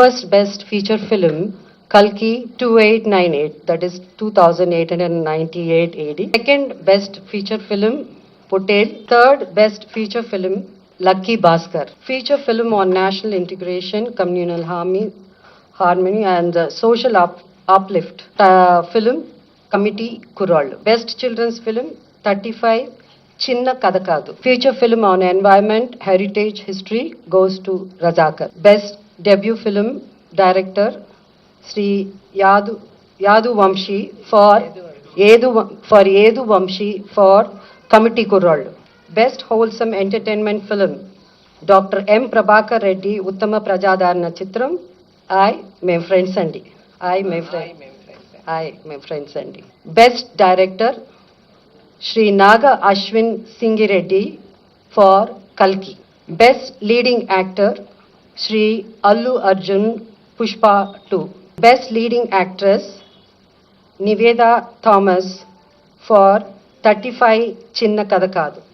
first best feature film, Kalki 2898, that is 2898 AD. Second best feature film, Potel. Third best feature film, Lucky Bhaskar. Feature film on national integration, communal harmony and social uplift. Film, Committee Kurral. Best children's film, 35, Chinna Kadakadu. Feature film on environment, heritage, history goes to Razakar. Best debut film director, Sri Yadu Vamshi for Yedu Vamshi for Committee Kurral. Best wholesome entertainment film, Dr. M. Prabhakar Reddy, Uttama Prajadarana Chitram, Mem Friends Andi. Mem Friends Andi. Best director, Shri Naga Ashwin Singireddy for Kalki. Best leading actor, Shri Allu Arjun Pushpa 2. Best leading actress, Niveda Thomas for 35 Chinna Kadakadu.